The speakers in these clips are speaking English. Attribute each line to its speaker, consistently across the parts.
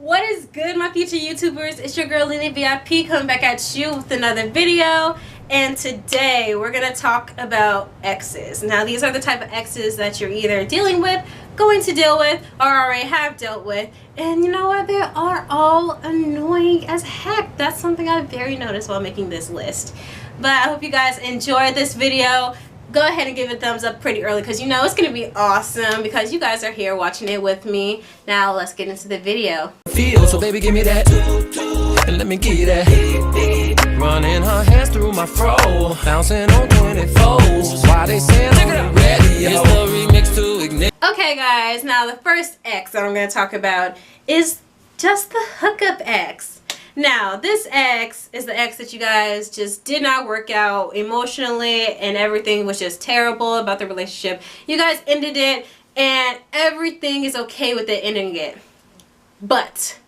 Speaker 1: What is good, my future YouTubers? It's your girl Lele V.I.P coming back at you with another video. And today we're going to talk about exes. Now these are the type of exes that you're either dealing with, going to deal with, or already have dealt with. And you know what? They are all annoying as heck. That's something I very noticed while making this list. But I hope you guys enjoyed this video. Go ahead and give it a thumbs up pretty early because you know it's going to be awesome because you guys are here watching it with me. Now let's get into the video.
Speaker 2: Feel so, baby, give me that, and let me give you that. Running her hands through my fro, bouncing on 24s. Why they say I'm ready? It's the remix to ignite.
Speaker 1: Okay, guys. Now the first ex that I'm going to talk about is just the hookup ex. Now, this ex is the ex that you guys just did not work out emotionally and everything was just terrible about the relationship. You guys ended it and everything is okay with it ending it. But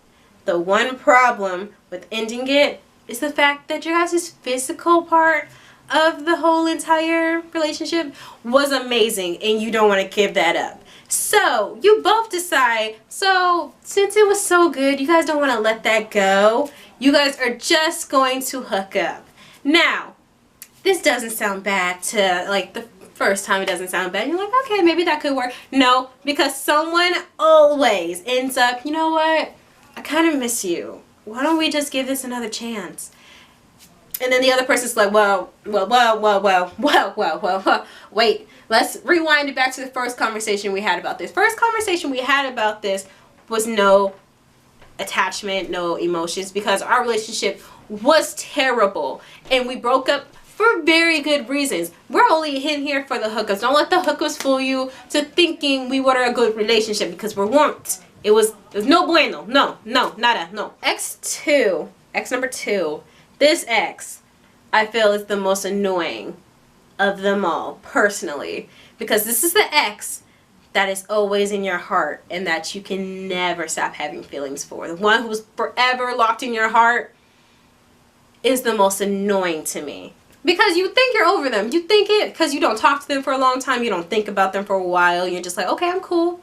Speaker 1: the one problem with ending it is the fact that your guys' physical part of the whole entire relationship was amazing and you don't want to give that up. So you both decide, so since it was so good, you guys don't want to let that go. You guys are just going to hook up. Now, this doesn't sound bad to, like, the first time it doesn't sound bad. You're like, okay, maybe that could work. No, because someone always ends up, you know what? I kind of miss you. Why don't we just give this another chance? And then the other person's like, well, wait, let's rewind it back to the first conversation we had about this. First conversation we had about this was no attachment, no emotions, because our relationship was terrible. And we broke up for very good reasons. We're only in here for the hookups. Don't let the hookups fool you to thinking we were a good relationship, because we weren't. It was no bueno. No, nada, no. Ex number two. This ex, I feel, is the most annoying of them all, personally. Because this is the ex that is always in your heart and that you can never stop having feelings for. The one who's forever locked in your heart is the most annoying to me. Because you think you're over them. You think it because you don't talk to them for a long time. You don't think about them for a while. You're just like, okay, I'm cool.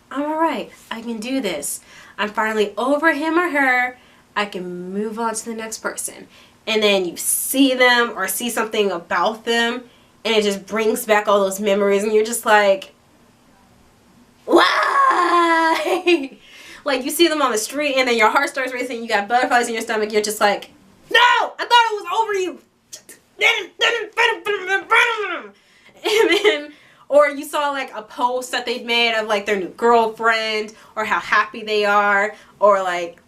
Speaker 1: I'm alright. I can do this. I'm finally over him or her. I can move on to the next person. And then you see them or see something about them and it just brings back all those memories and you're just like, why? Like, you see them on the street and then your heart starts racing, you got butterflies in your stomach, you're just like, no, I thought it was over you. And then, or you saw like a post that they'd made of like their new girlfriend or how happy they are or like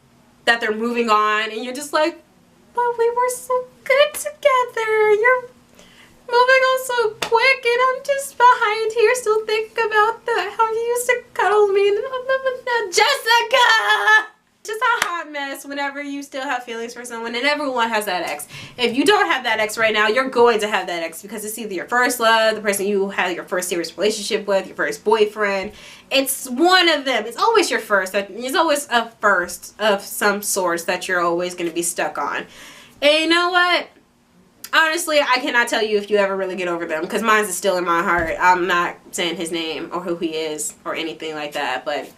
Speaker 1: that they're moving on and you're just like, but we were so good together. You're moving on so quick and I'm just behind here still thinking about how you used to cuddle me. Jessica! Just a hot mess whenever you still have feelings for someone, and everyone has that ex. If you don't have that ex right now, you're going to have that ex because it's either your first love, the person you had your first serious relationship with, your first boyfriend. It's one of them. It's always your first. It's always a first of some sort that you're always going to be stuck on. And you know what? Honestly, I cannot tell you if you ever really get over them because mine is still in my heart. I'm not saying his name or who he is or anything like that, but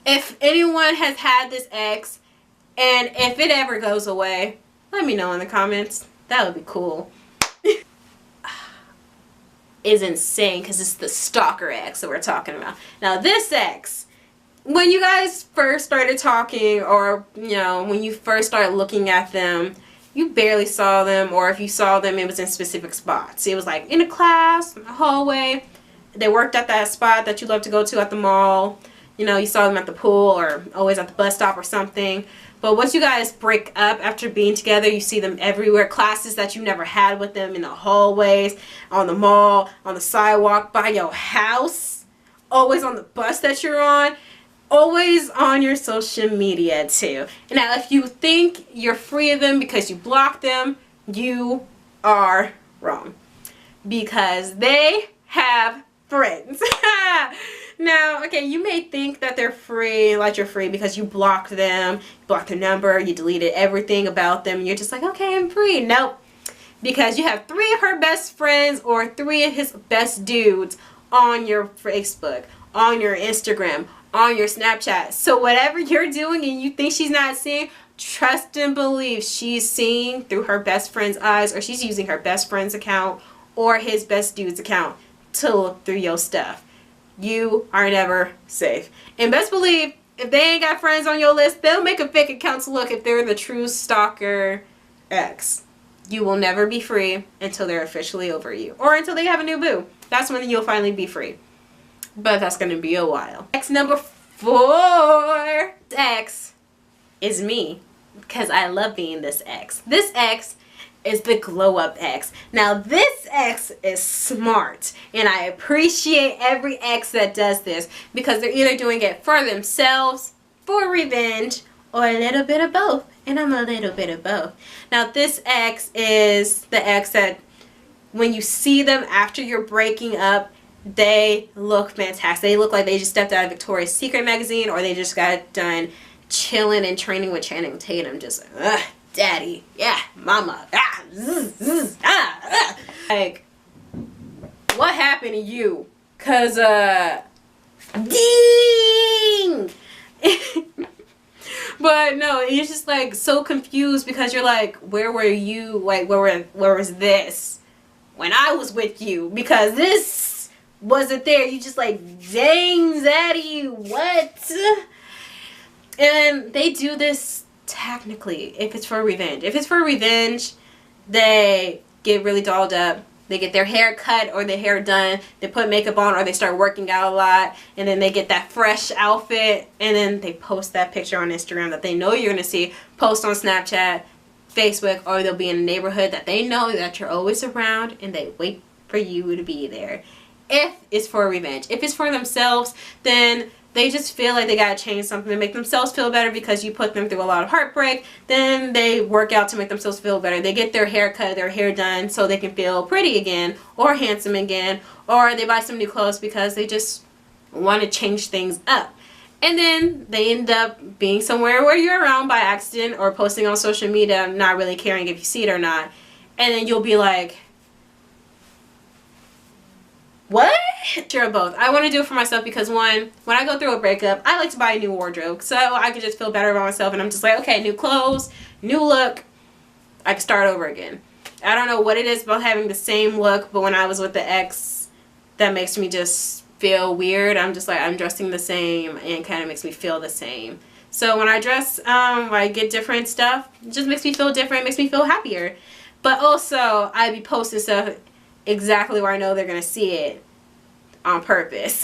Speaker 1: if anyone has had this ex and if it ever goes away, let me know in the comments. That would be cool. It's insane because it's the stalker ex that we're talking about. Now this ex, when you guys first started talking or, you know, when you first started looking at them, you barely saw them, or if you saw them, it was in specific spots. It was like in a class, in a hallway. They worked at that spot that you love to go to at the mall. You know, you saw them at the pool or always at the bus stop or something. But once you guys break up after being together, you see them everywhere. Classes that you never had with them in the hallways, on the mall, on the sidewalk, by your house, always on the bus that you're on. Always on your social media too. Now, if you think you're free of them because you blocked them, you are wrong. Because they have friends. Now, okay, you may think that they're free, like you're free because you blocked them, you blocked their number, you deleted everything about them, and you're just like, okay, I'm free. Nope. Because you have 3 of her best friends or 3 of his best dudes on your Facebook, on your Instagram, on your Snapchat. So whatever you're doing and you think she's not seeing, trust and believe she's seeing through her best friend's eyes, or she's using her best friend's account or his best dude's account to look through your stuff. You are never safe. And best believe, if they ain't got friends on your list, they'll make a fake account to look if they're the true stalker ex. You will never be free until they're officially over you, or until they have a new boo. That's when you'll finally be free. But that's going to be a while. Ex number 4. Ex is me, because I love being this ex. This ex is the glow up ex. Now this ex is smart, and I appreciate every ex that does this, because they're either doing it for themselves, for revenge, or a little bit of both. And I'm a little bit of both. Now this ex is the ex that when you see them after you're breaking up, they look fantastic. They look like they just stepped out of Victoria's Secret magazine, or they just got done chilling and training with Channing Tatum. Just, daddy, yeah, mama, Like, what happened to you? Cause, ding! But no, you're just like so confused, because you're like, where were you? Like, where was this when I was with you? Because this wasn't there. You just like, dang, zaddy, what? And they do this technically if it's for revenge. If it's for revenge, they get really dolled up. They get their hair cut or their hair done. They put makeup on, or they start working out a lot. And then they get that fresh outfit. And then they post that picture on Instagram that they know you're going to see. Post on Snapchat, Facebook, or they'll be in a neighborhood that they know that you're always around. And they wait for you to be there. If it's for revenge. If it's for themselves, then they just feel like they gotta change something to make themselves feel better, because you put them through a lot of heartbreak. Then they work out to make themselves feel better. They get their hair cut, their hair done, so they can feel pretty again, or handsome again, or they buy some new clothes because they just want to change things up. And then they end up being somewhere where you're around by accident, or posting on social media, not really caring if you see it or not. And then you'll be like, what? Sure, both. I want to do it for myself because, one, when I go through a breakup, I like to buy a new wardrobe, so I can just feel better about myself, and I'm just like, okay, new clothes, new look, I can start over again. I don't know what it is about having the same look, but when I was with the ex, that makes me just feel weird. I'm just like, I'm dressing the same, and it kind of makes me feel the same. So when I dress, I get different stuff, it just makes me feel different, makes me feel happier. But also, I be posting stuff exactly where I know they're gonna see it on purpose.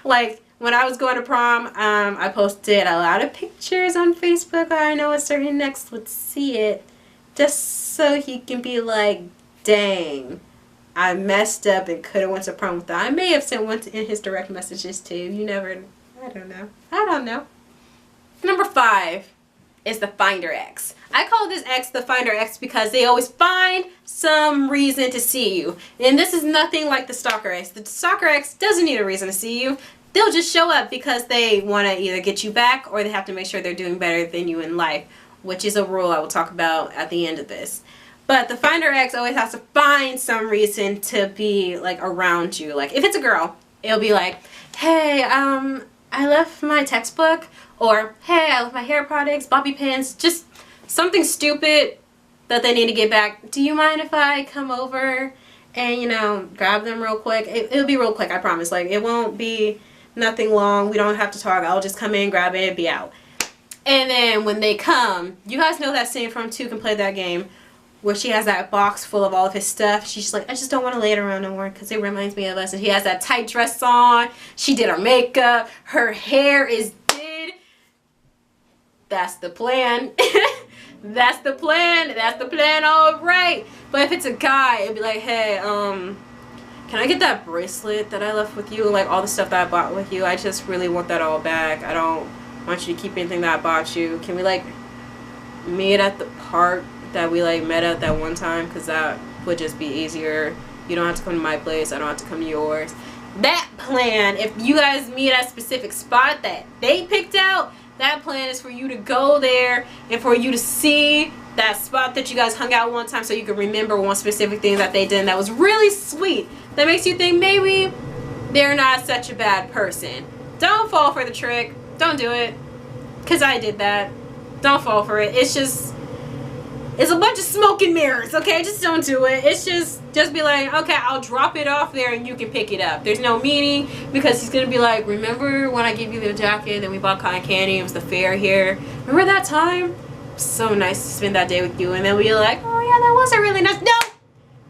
Speaker 1: Like when I was going to prom, I posted a lot of pictures on Facebook where I know a certain ex would see it, just so he can be like, dang, I messed up and could have went to prom with that. I may have sent one in his direct messages too. You never, I don't know. Number 5 is the finder ex. I call this ex the finder ex because they always find some reason to see you. And this is nothing like the stalker ex. The stalker ex doesn't need a reason to see you. They'll just show up because they want to either get you back, or they have to make sure they're doing better than you in life, which is a rule I will talk about at the end of this. But the finder ex always has to find some reason to be like around you. Like if it's a girl, it'll be like, hey, I left my textbook, or hey, I left my hair products, bobby pins, just something stupid that they need to get back. Do you mind if I come over and, you know, grab them real quick? It'll be real quick, I promise. Like, it won't be nothing long. We don't have to talk. I'll just come in, grab it, and be out. And then when they come, you guys know that scene from 2 Can Play That Game, where she has that box full of all of his stuff. She's just like, I just don't want to lay it around no more because it reminds me of us. And he has that tight dress on. She did her makeup. Her hair is did. That's the plan. That's the plan. That's the plan, all right. But if it's a guy, it'd be like, hey, can I get that bracelet that I left with you? Like all the stuff that I bought with you. I just really want that all back. I don't want you to keep anything that I bought you. Can we like meet at the park that we like met at that one time? Because that would just be easier. You don't have to come to my place. I don't have to come to yours. That plan, if you guys meet at a specific spot that they picked out, that plan is for you to go there and for you to see that spot that you guys hung out one time, so you can remember one specific thing that they did that was really sweet. That makes you think maybe they're not such a bad person. Don't fall for the trick. Don't do it. Because I did that. Don't fall for it. It's a bunch of smoke and mirrors, okay? Just don't do it. It's just be like, okay, I'll drop it off there and you can pick it up. There's no meaning, because he's going to be like, remember when I gave you the jacket and we bought cotton candy? It was the fair here. Remember that time? So nice to spend that day with you. And then we're like, oh yeah, that wasn't really nice. No!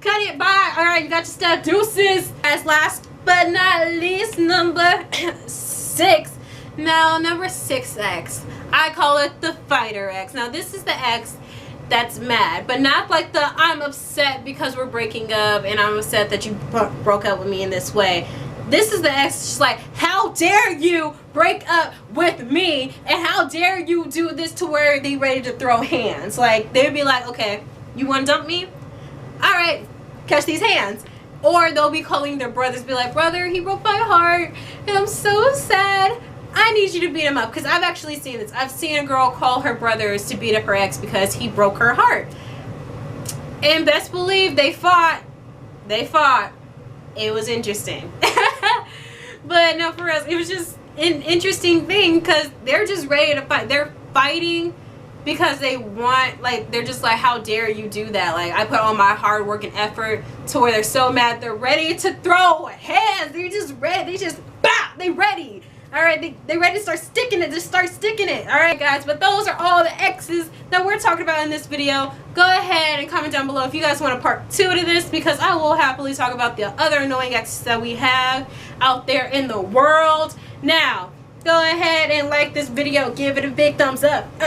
Speaker 1: Cut it. Bye. Alright, you got your stuff. Deuces. As last but not least, number 6. Now, number 6X. I call it the fighter X. Now, this is the X that's mad, but not like the I'm upset because we're breaking up and I'm upset that you broke up with me in this way. This is the X just like, how dare you break up with me, and how dare you do this, to where they ready to throw hands. Like, they'd be like, okay, you want to dump me? Alright, catch these hands. Or they'll be calling their brothers, be like, brother, he broke my heart and I'm so sad. I need you to beat him up. Because I've actually seen this. I've seen a girl call her brothers to beat up her ex because he broke her heart. And best believe they fought. They fought. It was interesting. But no, for us, it was just an interesting thing, because they're just ready to fight. They're fighting because they want, like, they're just like, how dare you do that? Like, I put all my hard work and effort, to where they're so mad they're ready to throw hands. They're just ready. They just, bah, they ready. Alright, they ready to start sticking it. Just start sticking it. Alright, guys, but those are all the X's that we're talking about in this video. Go ahead and comment down below if you guys want a part 2 to this, because I will happily talk about the other annoying X's that we have out there in the world. Now, go ahead and like this video. Give it a big thumbs up. Go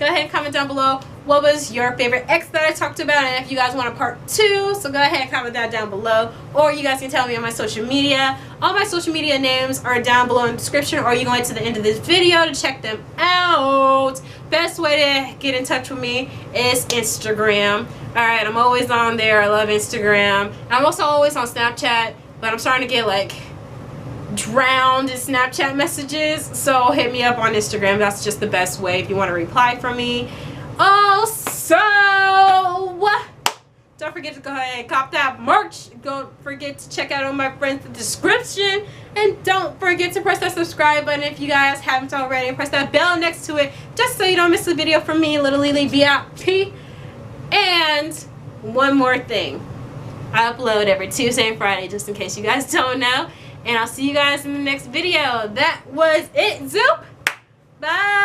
Speaker 1: ahead and comment down below what was your favorite X that I talked about, and if you guys want a part 2, so go ahead and comment that down below, or you guys can tell me on my social media. All my social media names are down below in the description, or you can wait to the end of this video to check them out. Best way to get in touch with me is Instagram. Alright, I'm always on there. I love Instagram. I'm also always on Snapchat, but I'm starting to get like drowned in Snapchat messages, so hit me up on Instagram. That's just the best way if you want to reply from me. Also, don't forget to go ahead and cop that merch. Don't forget to check out all my friends in the description, and don't forget to press that subscribe button if you guys haven't already, and press that bell next to it just so you don't miss a video from me, Lele Lez V.I.P. And one more thing, I upload every Tuesday and Friday, just in case you guys don't know. And I'll see you guys in the next video. That was it. Zoop. Bye.